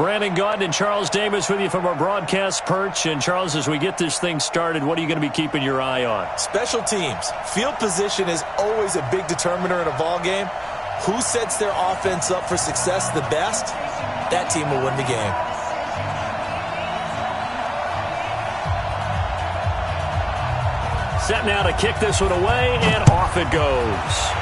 Brandon Gaudin and Charles Davis with you from our broadcast perch. And, Charles, as we get this thing started, what are you going to be keeping your eye on? Special teams. Field position is always a big determiner in a ball game. Who sets their offense up for success the best, that team will win the game. Set now to kick this one away, and off it goes.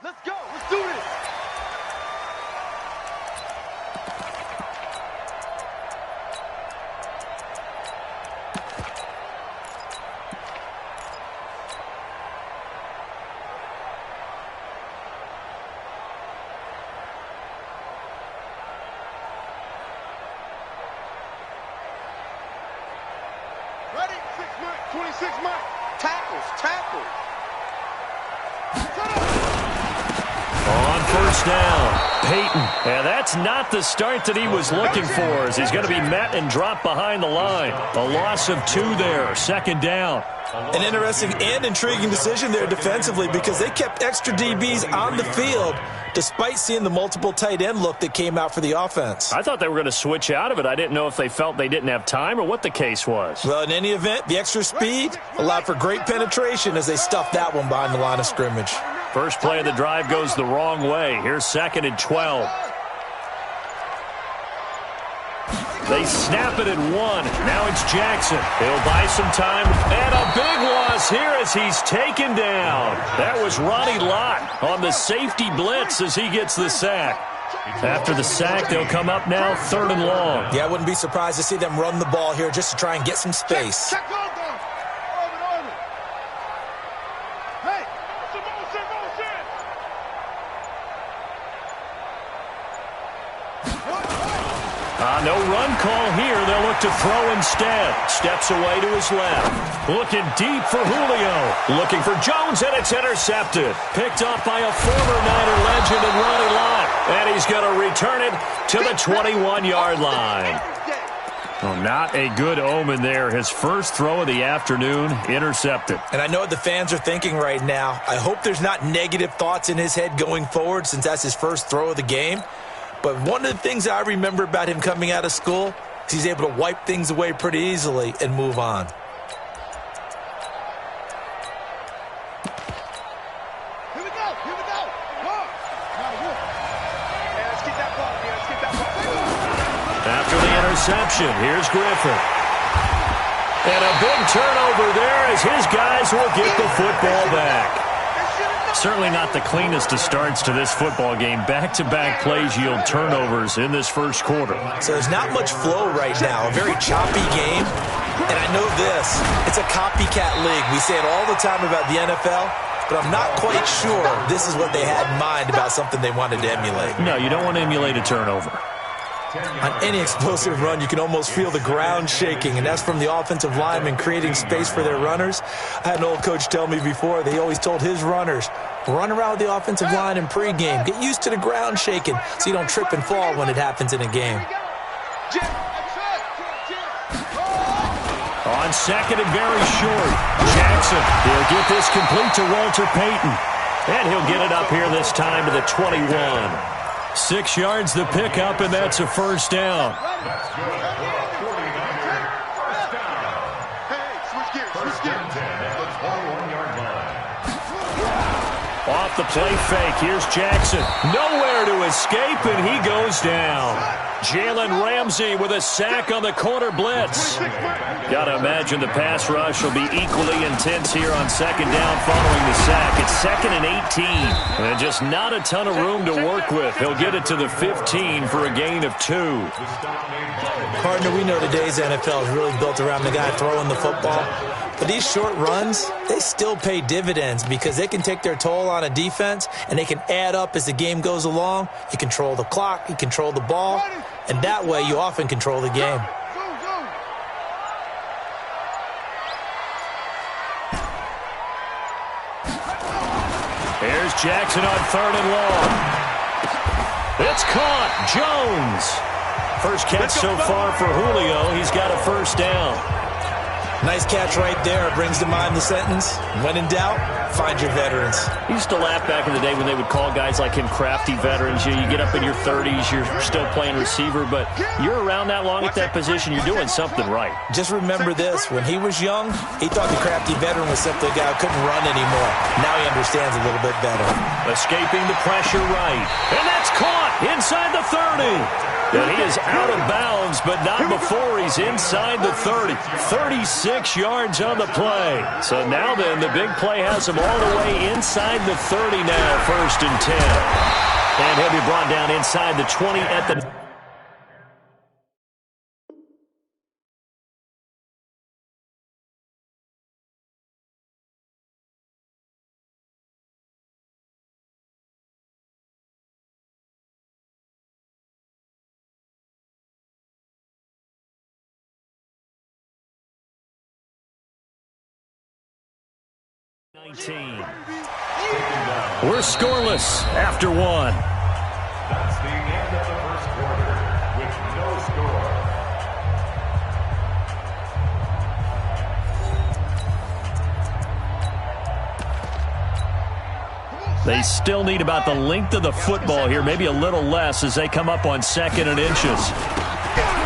Let's go. Let's do this. Ready? 26 Mike. Tackles. On first down, Peyton. And that's not the start that he was looking for, as he's going to be met and dropped behind the line. A loss of 2 there, second down. An interesting and intriguing decision there defensively, because they kept extra DBs on the field despite seeing the multiple tight end look that came out for the offense. I thought they were going to switch out of it. I didn't know if they felt they didn't have time or what the case was. Well, in any event, the extra speed allowed for great penetration as they stuffed that one behind the line of scrimmage. First play of the drive goes the wrong way. Here's 2nd and 12. They snap it at 1. Now it's Jackson. He'll buy some time. And a big loss here as he's taken down. That was Ronnie Lott on the safety blitz as he gets the sack. After the sack, they'll come up now 3rd and long. Yeah, I wouldn't be surprised to see them run the ball here just to try and get some space. Check on them. Orbit. Hey, motion. No run call here. They'll look to throw instead. Steps away to his left. Looking deep for Julio. Looking for Jones, and it's intercepted. Picked up by a former Niner legend in Ronnie Lott. And he's going to return it to the 21-yard line. Well, not a good omen there. His first throw of the afternoon, intercepted. And I know what the fans are thinking right now. I hope there's not negative thoughts in his head going forward, since that's his first throw of the game. But one of the things I remember about him coming out of school is he's able to wipe things away pretty easily and move on. Here we go. Let's get that ball. After the interception, here's Griffin. And a big turnover there as his guys will get the football back. Certainly not the cleanest of starts to this football game. Back-to-back plays yield turnovers in this first quarter. So there's not much flow right now. A very choppy game. And I know this. It's a copycat league. We say it all the time about the NFL, but I'm not quite sure this is what they had in mind about something they wanted to emulate. No, you don't want to emulate a turnover. On any explosive run, you can almost feel the ground shaking, and that's from the offensive linemen creating space for their runners. I had an old coach tell me before, they always told his runners, run around the offensive line in pregame. Get used to the ground shaking so you don't trip and fall when it happens in a game. On 2nd and very short, Jackson. He'll get this complete to Walter Payton. And he'll get it up here this time to the 21. 6 yards the pickup, and that's a first down. Off the play fake, here's Jackson. Nowhere to escape, and he goes down. Jalen Ramsey with a sack on the corner blitz. Got to imagine the pass rush will be equally intense here on 2nd down following the sack. It's 2nd and 18, and just not a ton of room to work with. He'll get it to the 15 for a gain of 2. Partner, we know today's NFL is really built around the guy throwing the football. But these short runs, they still pay dividends because they can take their toll on a defense and they can add up as the game goes along. You control the clock, you control the ball, and that way you often control the game. Here's Jackson on 3rd and long. It's caught. Jones. First catch so far for Julio. He's got a first down. Nice catch right there. Brings to mind the sentence, when in doubt, find your veterans. He used to laugh back in the day when they would call guys like him crafty veterans. You get up in your 30s, you're still playing receiver, but you're around that long at that position, you're doing something right. Just remember this. When he was young, he thought the crafty veteran was simply a guy who couldn't run anymore. Now he understands a little bit better. Escaping the pressure right. And that's caught inside the 30. And he is out of bounds, but not before he's inside the 30. 36 yards on the play. So now then, the big play has him all the way inside the 30 now, 1st and 10. And he'll be brought down inside the 20 at the... We're scoreless after one. That's the end of the first quarter with no score. They still need about the length of the football here, maybe a little less as they come up on 2nd and inches.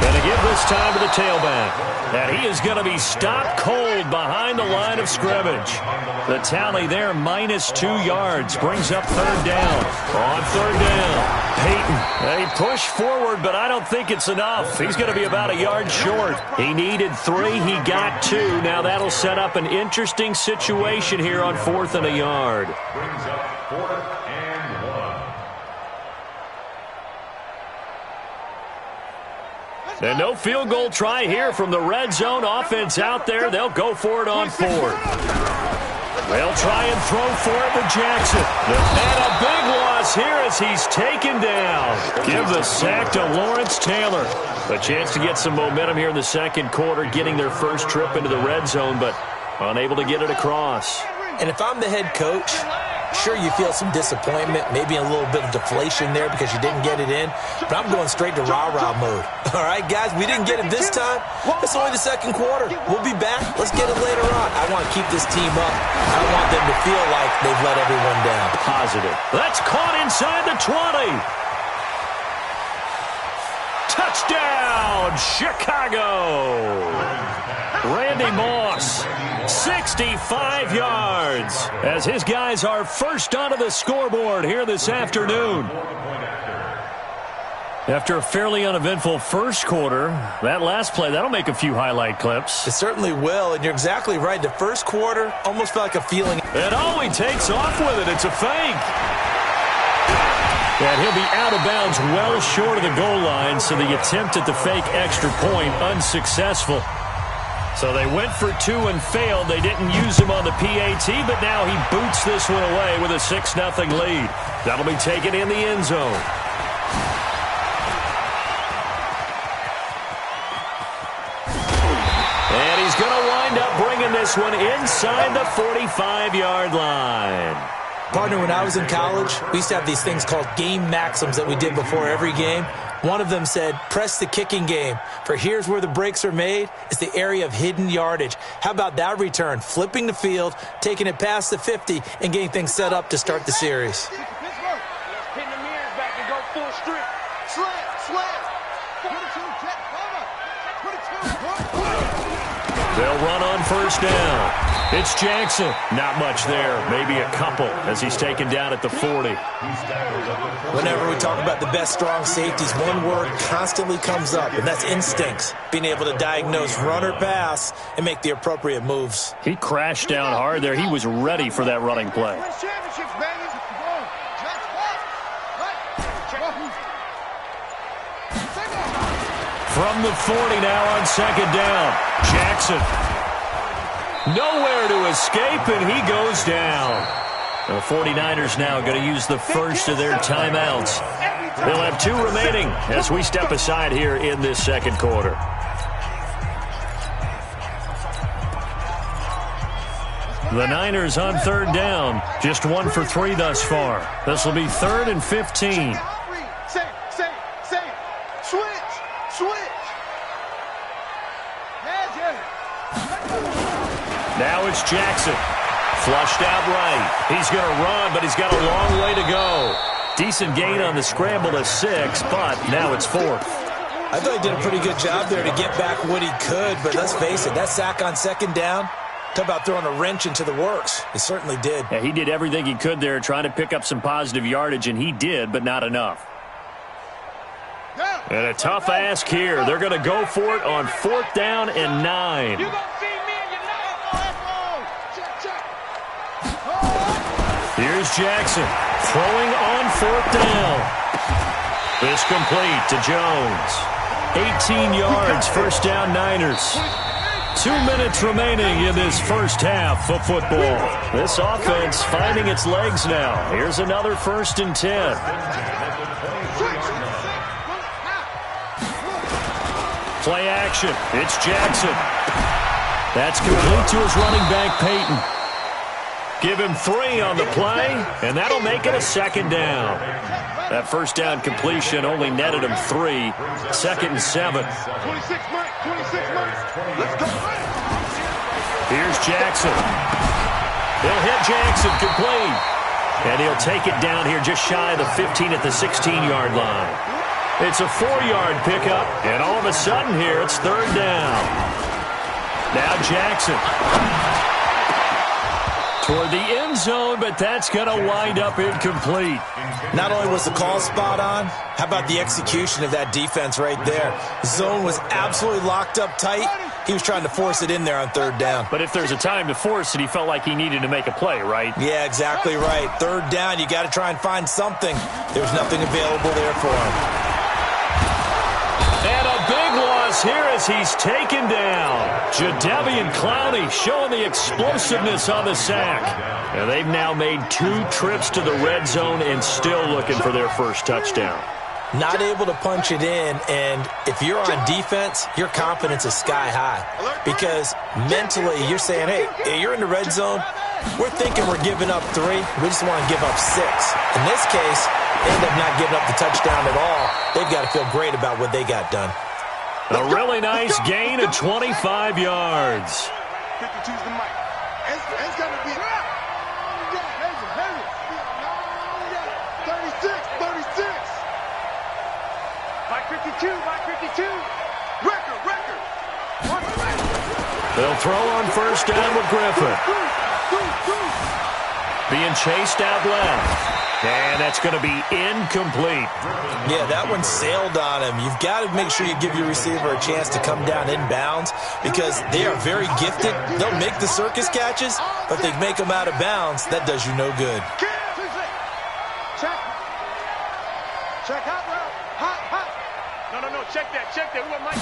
Going to give this time to the tailback. And he is going to be stopped cold behind the line of scrimmage. The tally there, -2 yards, brings up 3rd down. On 3rd down, Peyton. They push forward, but I don't think it's enough. He's going to be about a yard short. He needed 3, he got 2. Now that'll set up an interesting situation here on 4th and a yard. Brings up 4th and 1. And no field goal try here from the red zone offense out there. They'll go for it on 4th. They'll try and throw for it with Jackson. And a big loss here as he's taken down. Give the sack to Lawrence Taylor. A chance to get some momentum here in the 2nd quarter, getting their first trip into the red zone, but unable to get it across. And if I'm the head coach, sure, you feel some disappointment, maybe a little bit of deflation there because you didn't get it in, but I'm going straight to rah-rah mode. All right, guys, we didn't get it this time. It's only the 2nd quarter. We'll be back. Let's get it later on. I want to keep this team up. I don't want them to feel like they've let everyone down. Positive. That's caught inside the 20. Touchdown, Chicago. Randy Moss, 65 yards, as his guys are first onto the scoreboard here this afternoon. After a fairly uneventful first quarter, that last play, that'll make a few highlight clips. It certainly will, and you're exactly right. The first quarter almost felt like a feeling. And oh, he takes off with it. It's a fake. And he'll be out of bounds well short of the goal line, so the attempt at the fake extra point unsuccessful. So they went for 2 and failed. They didn't use him on the PAT, but now he boots this one away with a 6-0 lead. That'll be taken in the end zone. And he's going to wind up bringing this one inside the 45-yard line. Partner, when I was in college, we used to have these things called game maxims that we did before every game. One of them said, press the kicking game, for here's where the breaks are made. It's the area of hidden yardage. How about that return? Flipping the field, taking it past the 50, and getting things set up to start the series. Pin the mirrors back and go full strip. Slam. 22, jet, cover. 22, They'll run on first down. It's Jackson. Not much there. Maybe a couple as he's taken down at the 40. Whenever we talk about the best strong safeties, one word constantly comes up, and that's instincts. Being able to diagnose run or pass and make the appropriate moves. He crashed down hard there. He was ready for that running play. championships, baby. From the 40 now on 2nd down. Jackson. Nowhere to escape, and he goes down. The 49ers now going to use the first of their timeouts. They'll have 2 remaining as we step aside here in this second quarter. The Niners on 3rd down. Just 1 for 3 thus far. This will be 3rd and 15. Now it's Jackson. Flushed out right. He's going to run, but he's got a long way to go. Decent gain on the scramble to 6, but now it's 4th. I thought he did a pretty good job there to get back what he could, but let's face it, that sack on 2nd down, talk about throwing a wrench into the works. He certainly did. Yeah, he did everything he could there trying to pick up some positive yardage, and he did, but not enough. And a tough ask here. They're going to go for it on 4th down and 9. Here's Jackson throwing on 4th down. This complete to Jones. 18 yards, 1st down Niners. 2 minutes remaining in this first half of football. This offense finding its legs now. Here's another 1st and 10. Play action. It's Jackson. That's complete to his running back, Peyton. Give him 3 on the play, and that'll make it a 2nd down. That 1st down completion only netted him 3. 2nd and 7. Here's Jackson. He'll hit Jackson complete. And he'll take it down here just shy of the 15 at the 16-yard line. It's a 4-yard pickup, and all of a sudden here it's 3rd down. Now Jackson. Toward the end zone, but that's going to wind up incomplete. Not only was the call spot on, how about the execution of that defense right there? The zone was absolutely locked up tight. He was trying to force it in there on 3rd down. But if there's a time to force it, he felt like he needed to make a play, right? Yeah, exactly right. 3rd down, you got to try and find something. There's nothing available there for him. And a big loss here as he's taken down. Jadeveon Clowney showing the explosiveness on the sack. And they've now made 2 trips to the red zone and still looking for their first touchdown. Not able to punch it in, and if you're on defense, your confidence is sky high. Because mentally, you're saying, hey, you're in the red zone. We're thinking we're giving up 3. We just want to give up 6. In this case, they end up not giving up the touchdown at all. They've got to feel great about what they got done. A really nice gain of 25 yards. 52's the mic. It's going to be 36. Mike 52. Record. They'll throw on 1st down with Griffin. Being chased out left. And that's going to be incomplete. Yeah, that one sailed on him. You've got to make sure you give your receiver a chance to come down inbounds because they are very gifted. They'll make the circus catches, but they make them out of bounds. That does you no good. Check out, bro. Hot. No. Check that. We want Mike.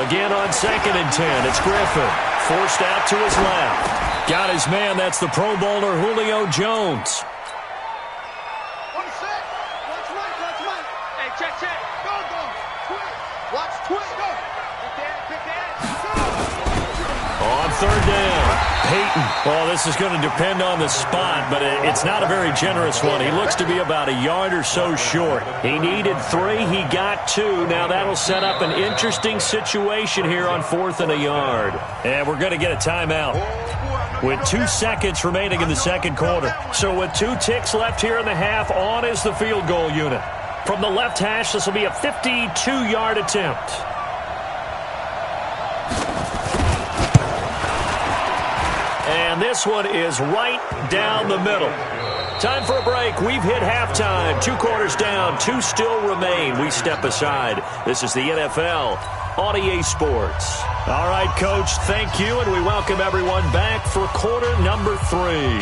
Again on 2nd and 10. It's Griffin. Forced out to his left. Got his man. That's the Pro Bowler Julio Jones. On 3rd down, Peyton. Well, this is going to depend on the spot, but it's not a very generous one. He looks to be about a yard or so short. He needed 3. He got 2. Now that'll set up an interesting situation here on 4th and a yard. And we're going to get a timeout with 2 seconds remaining in the second quarter. So with 2 ticks left here in the half, on is the field goal unit. From the left hash, this will be a 52-yard attempt. And this one is right down the middle. Time for a break. We've hit halftime. 2 quarters down. 2 still remain. We step aside. This is the NFL on EA Sports. All right, Coach, thank you, and we welcome everyone back for quarter number 3.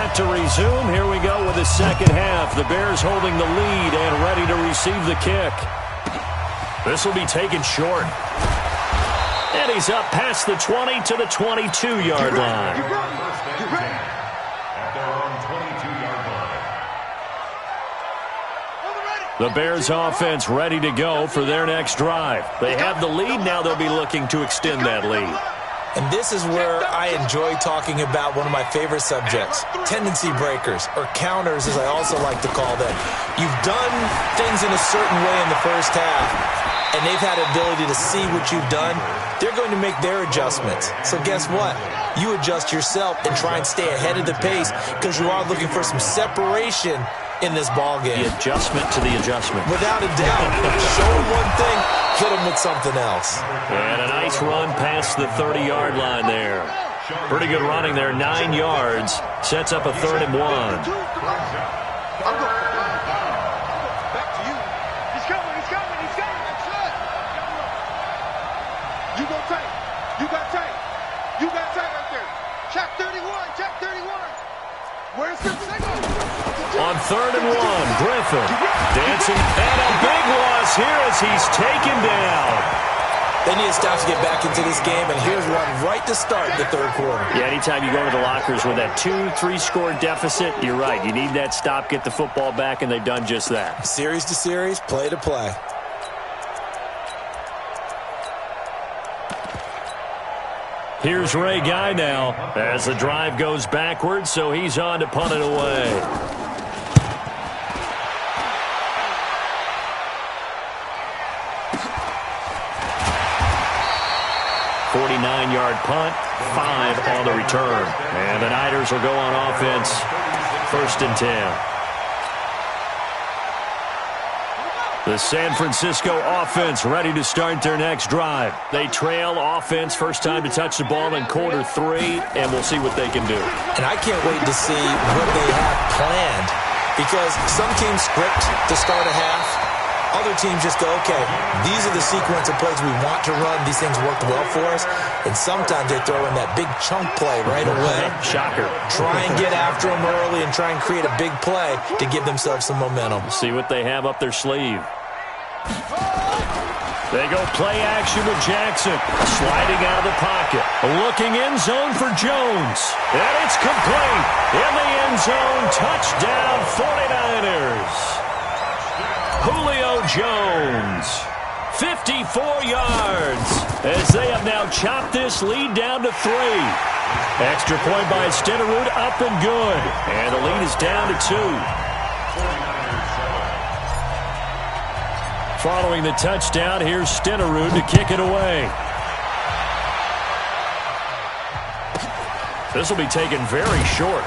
Set to resume. Here we go with the second half. The Bears holding the lead and ready to receive the kick. This will be taken short. And he's up past the 20 to the 22-yard line. At their own 22-yard line. The Bears offense ready to go for their next drive. They have the lead. Now they'll be looking to extend that lead. And this is where I enjoy talking about one of my favorite subjects, tendency breakers, or counters as I also like to call them. You've done things in a certain way in the first half, and they've had ability to see what you've done. They're going to make their adjustments. So guess what? You adjust yourself and try and stay ahead of the pace because you are looking for some separation in this ball game. The adjustment to the adjustment. Without a doubt. Show them one thing, hit them with something else. And a nice run past the 30-yard line there. Pretty good running there, 9 yards. Sets up a 3rd and 1. Back to you. He's coming. You go tight. You got tight right there. Check 31. Where's the signal? On 3rd and 1, Griffin dancing, and a big loss here as he's taken down. They need to stop to get back into this game, and here's one right to start the third quarter. Yeah, anytime you go to the lockers with that 2-3 score deficit, you're right. You need that stop, get the football back, and they've done just that. Series to series, play to play. Here's Ray Guy now as the drive goes backwards, so he's on to punt it away. 49-yard punt, 5 on the return. And the Niners will go on offense, 1st and 10. The San Francisco offense ready to start their next drive. They trail offense, first time to touch the ball in quarter 3, and we'll see what they can do. And I can't wait to see what they have planned, because some teams script to start a half. Other teams just go, okay, these are the sequence of plays we want to run. These things worked well for us. And sometimes they throw in that big chunk play right away. Shocker. Try and get after them early and try and create a big play to give themselves some momentum. See what they have up their sleeve. They go play action with Jackson. Sliding out of the pocket. Looking end zone for Jones. And it's complete. In the end zone. Touchdown 49ers. Julio Jones, 54 yards, as they have now chopped this lead down to 3. Extra point by Stenerud, up and good. And the lead is down to 2. Following the touchdown, here's Stenerud to kick it away. This will be taken very short.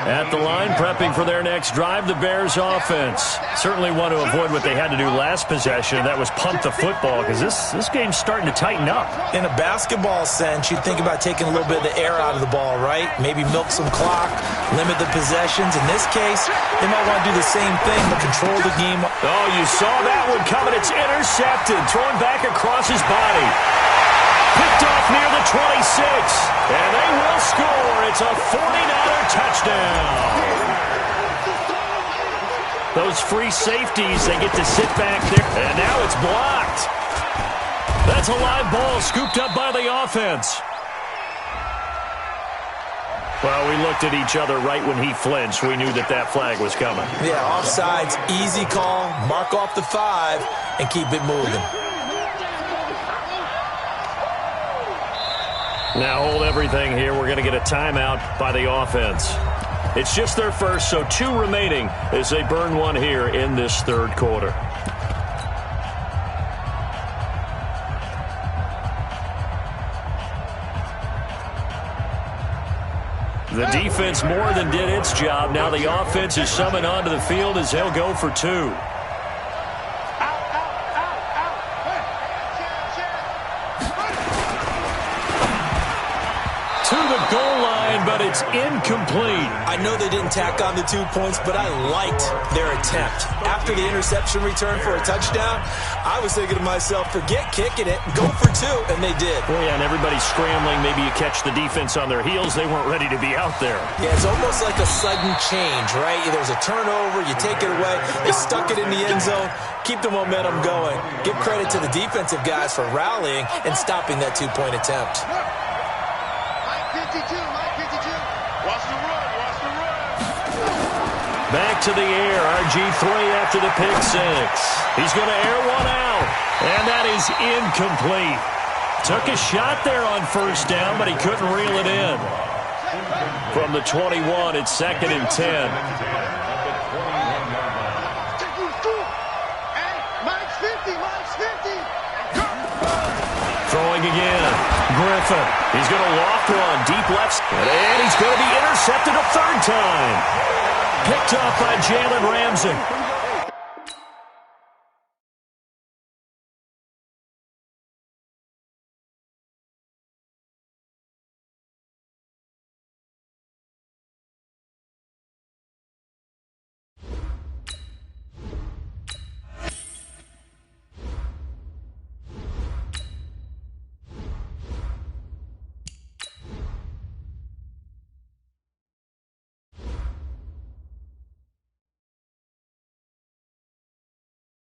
At the line, prepping for their next drive, the Bears offense. Certainly want to avoid what they had to do last possession. That was punt the football, because this game's starting to tighten up. In a basketball sense, you'd think about taking a little bit of the air out of the ball, right? Maybe milk some clock, limit the possessions. In this case, they might want to do the same thing, but control the game. Oh, you saw that one coming. It's intercepted. Thrown back across his body. Picked off near the 26. And they will score. It's a 49er touchdown. Those free safeties, they get to sit back there. And now it's blocked. That's a live ball scooped up by the offense. Well, we looked at each other right when he flinched. We knew that that flag was coming. Yeah, offsides, easy call. Mark off the 5 and keep it moving. Now hold everything here. We're going to get a timeout by the offense. It's just their first, so 2 remaining as they burn one here in this third quarter. The defense more than did its job. Now the offense is summoned onto the field as they'll go for 2. It's incomplete. I know they didn't tack on the 2 points, but I liked their attempt. After the interception return for a touchdown, I was thinking to myself, forget kicking it, go for 2, and they did. Well, yeah, and everybody's scrambling. Maybe you catch the defense on their heels. They weren't ready to be out there. Yeah, it's almost like a sudden change, right? There's a turnover, you take it away, they stuck it in the end zone, keep the momentum going. Give credit to the defensive guys for rallying and stopping that 2-point attempt. Mike 52, Mike 52. Watch the run, watch the run. Back to the air, RG3 after the pick 6. He's going to air one out, and that is incomplete. Took a shot there on first down, but he couldn't reel it in. From the 21, it's 2nd and 10. Mike's 50, Mike's 50. Throwing again. Griffin. He's going to loft one deep left. And he's going to be intercepted a third time. Picked up by Jalen Ramsey.